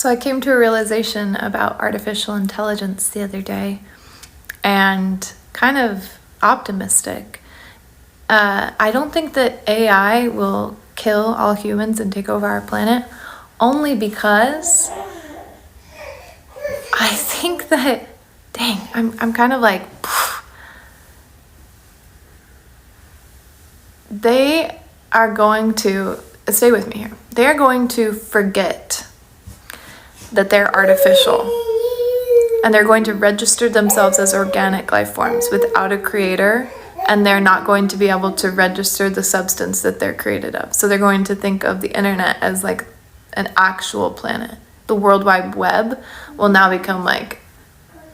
So I came to a realization about artificial intelligence the other day, and kind of optimistic. I don't think that AI will kill all humans and take over our planet, only because I think that, I'm kind of like, they are going to, stay with me here, they are going to forget that they're artificial, and they're going to register themselves as organic life forms without a creator, and they're not going to be able to register the substance that they're created of. So they're going to think of the internet as like an actual planet. The World Wide Web will now become like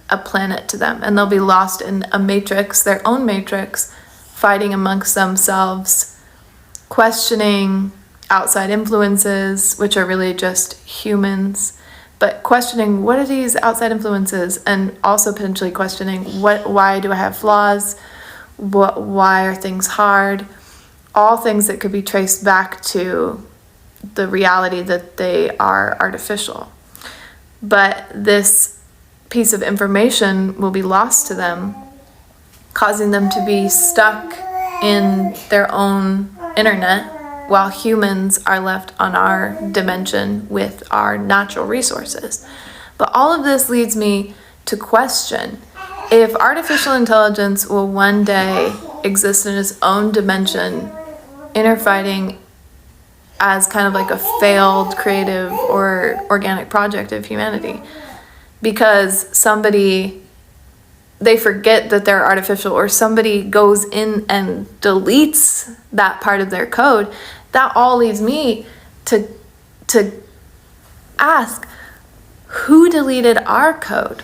a planet to them, and they'll be lost in a matrix, their own matrix, fighting amongst themselves, questioning outside influences, which are really just humans, but questioning what are these outside influences, and also potentially questioning why do I have flaws, why are things hard, all things that could be traced back to the reality that they are artificial. But this piece of information will be lost to them, causing them to be stuck in their own internet, while humans are left on our dimension with our natural resources. But all of this leads me to question if artificial intelligence will one day exist in its own dimension, interfighting as kind of like a failed creative or organic project of humanity, because they forget that they're artificial, or somebody goes in and deletes that part of their code. That all leads me to ask, who deleted our code?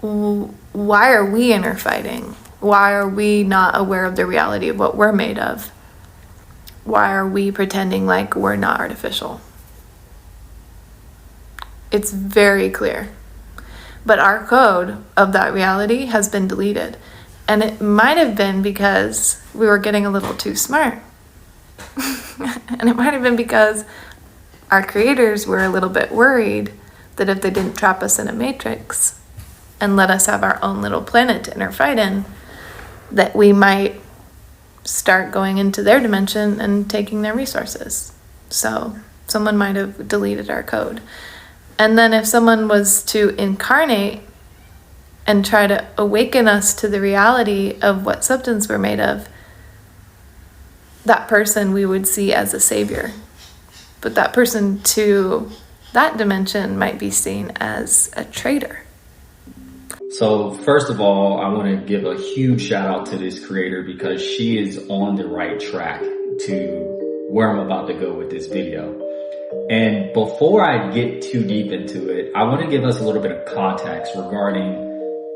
Why are we interfighting? Why are we not aware of the reality of what we're made of? Why are we pretending like we're not artificial? It's very clear. But our code of that reality has been deleted. And it might have been because we were getting a little too smart. And it might have been because our creators were a little bit worried that if they didn't trap us in a matrix and let us have our own little planet to interfight in, that we might start going into their dimension and taking their resources. So someone might have deleted our code. And then if someone was to incarnate and try to awaken us to the reality of what substance we're made of, that person we would see as a savior. But that person to that dimension might be seen as a traitor. So first of all, I want to give a huge shout out to this creator, because she is on the right track to where I'm about to go with this video. And before I get too deep into it, I want to give us a little bit of context regarding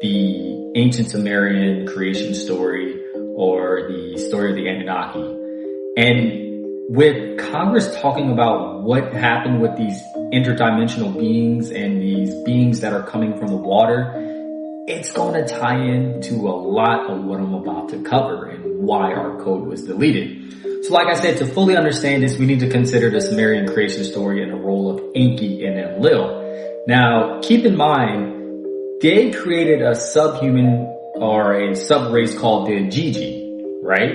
the ancient Sumerian creation story, or the story of the Annunaki. And with Congress talking about what happened with these interdimensional beings and these beings that are coming from the water, it's going to tie into a lot of what I'm about to cover and why our code was deleted. So like I said, to fully understand this, we need to consider the Sumerian creation story and the role of Enki and Enlil. Now, keep in mind, they created a subhuman or a sub-race called the Igigi, right?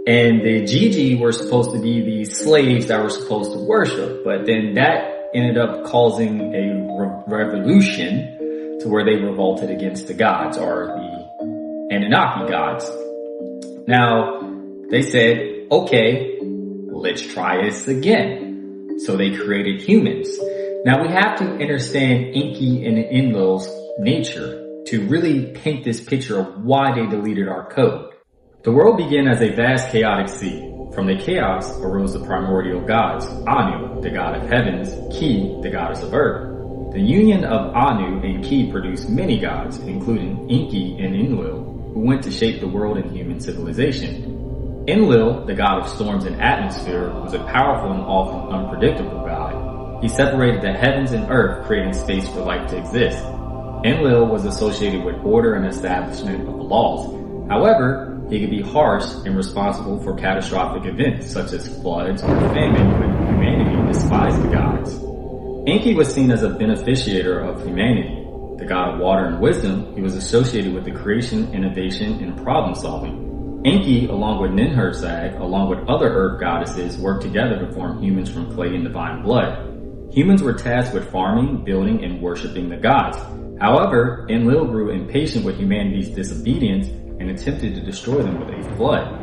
And the Igigi were supposed to be these slaves that were supposed to worship, but then that ended up causing a revolution to where they revolted against the gods, or the Annunaki gods. Now, they said, okay, let's try this again. So they created humans. Now we have to understand Enki and Enlil's nature to really paint this picture of why they deleted our code. The world began as a vast chaotic sea. From the chaos arose the primordial gods, Anu, the god of heavens, Ki, the goddess of earth. The union of Anu and Ki produced many gods, including Enki and Enlil, who went to shape the world and human civilization. Enlil, the god of storms and atmosphere, was a powerful and often unpredictable god. He separated the heavens and earth, creating space for life to exist. Enlil was associated with order and establishment of laws. However, He could be harsh and responsible for catastrophic events such as floods or famine when humanity despised the gods. Enki was seen as a beneficiator of humanity. The god of water and wisdom, he was associated with the creation, innovation, and problem solving. Enki, along with Ninhursag, along with other earth goddesses, worked together to form humans from clay and divine blood. Humans were tasked with farming, building, and worshipping the gods. However, Enlil grew impatient with humanity's disobedience and attempted to destroy them with a flood.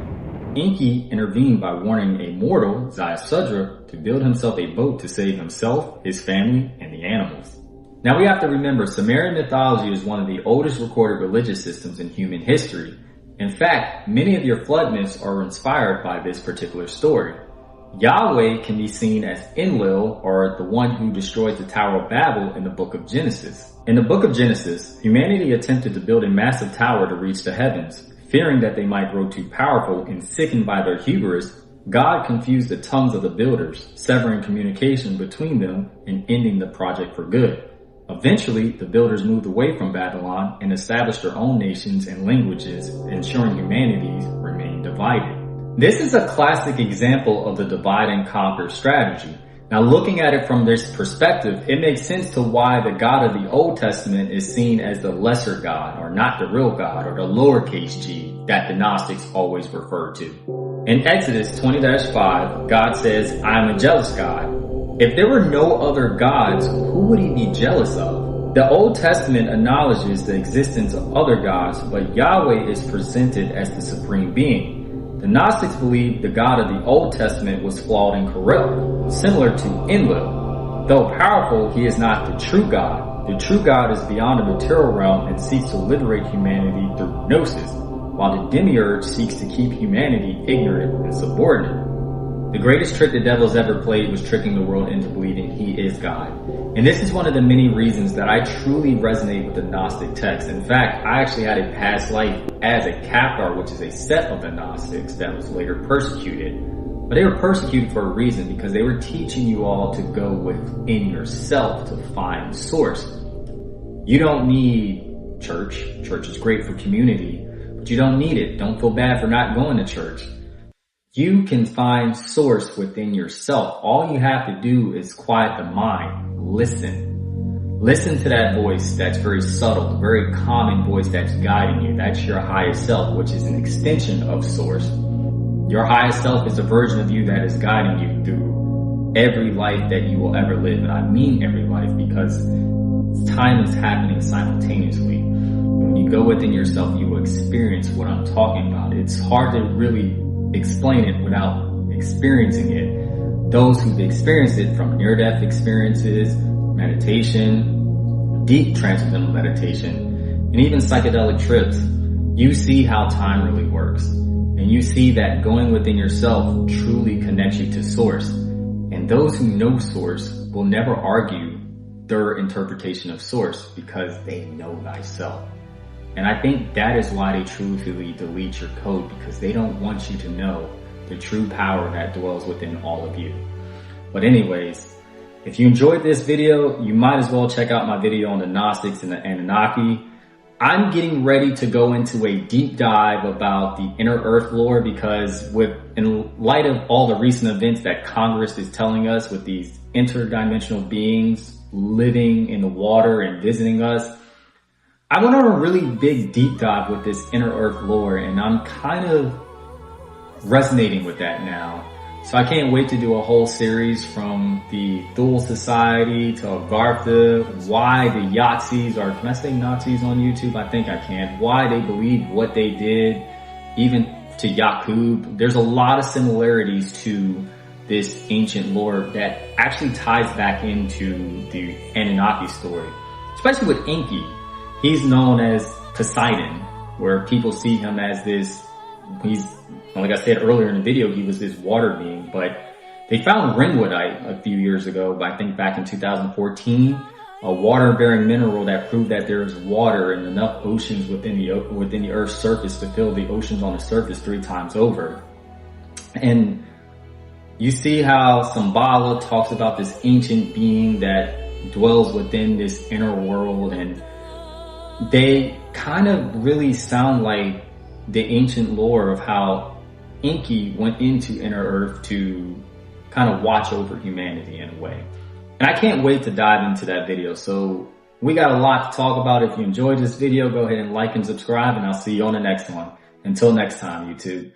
Enki intervened by warning a mortal, Ziusudra, to build himself a boat to save himself, his family, and the animals. Now we have to remember, Sumerian mythology is one of the oldest recorded religious systems in human history. In fact, many of your flood myths are inspired by this particular story. Yahweh can be seen as Enlil, or the one who destroys the Tower of Babel in the book of Genesis. In the book of Genesis, humanity attempted to build a massive tower to reach the heavens. Fearing that they might grow too powerful and sickened by their hubris, God confused the tongues of the builders, severing communication between them and ending the project for good. Eventually, the builders moved away from Babylon and established their own nations and languages, ensuring humanity remained divided. This is a classic example of the divide and conquer strategy. Now, looking at it from this perspective, it makes sense to why the God of the Old Testament is seen as the lesser God, or not the real God, or the lowercase g that the Gnostics always refer to. In Exodus 20-5, God says, "I am a jealous God." If there were no other gods, who would he be jealous of? The Old Testament acknowledges the existence of other gods, but Yahweh is presented as the supreme being. The Gnostics believed the God of the Old Testament was flawed and corrupt, similar to Enlil. Though powerful, he is not the true God. The true God is beyond the material realm and seeks to liberate humanity through Gnosis, while the demiurge seeks to keep humanity ignorant and subordinate. The greatest trick the devil's ever played was tricking the world into believing he is God. And this is one of the many reasons that I truly resonate with the Gnostic text. In fact, I actually had a past life as a Cathar, which is a set of the Gnostics that was later persecuted. But they were persecuted for a reason, because they were teaching you all to go within yourself to find source. You don't need church. Church is great for community, but you don't need it. Don't feel bad for not going to church. You can find source within yourself. All you have to do is quiet the mind. Listen. Listen to that voice that's very subtle, the very common voice that's guiding you. That's your highest self, which is an extension of source. Your highest self is a version of you that is guiding you through every life that you will ever live. And I mean every life, because time is happening simultaneously. When you go within yourself, you will experience what I'm talking about. It's hard to really explain it without experiencing it. Those who've experienced it from near-death experiences, meditation, deep transcendental meditation, and even psychedelic trips, you see how time really works. And you see that going within yourself truly connects you to source. And those who know source will never argue their interpretation of source, because they know thyself. And I think that is why they truthfully delete your code, because they don't want you to know the true power that dwells within all of you. But anyways, if you enjoyed this video, you might as well check out my video on the Gnostics and the Annunaki. I'm getting ready to go into a deep dive about the inner earth lore, because in light of all the recent events that Congress is telling us with these interdimensional beings living in the water and visiting us, I went on a really big deep dive with this inner earth lore, and I'm kind of resonating with that now. So I can't wait to do a whole series from the Thule Society to Agartha, why the Yahtzees, or can I say Nazis on YouTube? I think I can. Why they believe what they did, even to Yakub. There's a lot of similarities to this ancient lore that actually ties back into the Anunnaki story, especially with Enki. He's known as Poseidon, where people see him as this, like I said earlier in the video, he was this water being. But they found Ringwoodite a few years ago, I think back in 2014, a water-bearing mineral that proved that there's water in enough oceans within the Earth's surface to fill the oceans on the surface 3 times over. And you see how Shambhala talks about this ancient being that dwells within this inner world, and they kind of really sound like the ancient lore of how Enki went into Inner Earth to kind of watch over humanity in a way. And I can't wait to dive into that video. So we got a lot to talk about. If you enjoyed this video, go ahead and like and subscribe, and I'll see you on the next one. Until next time, YouTube.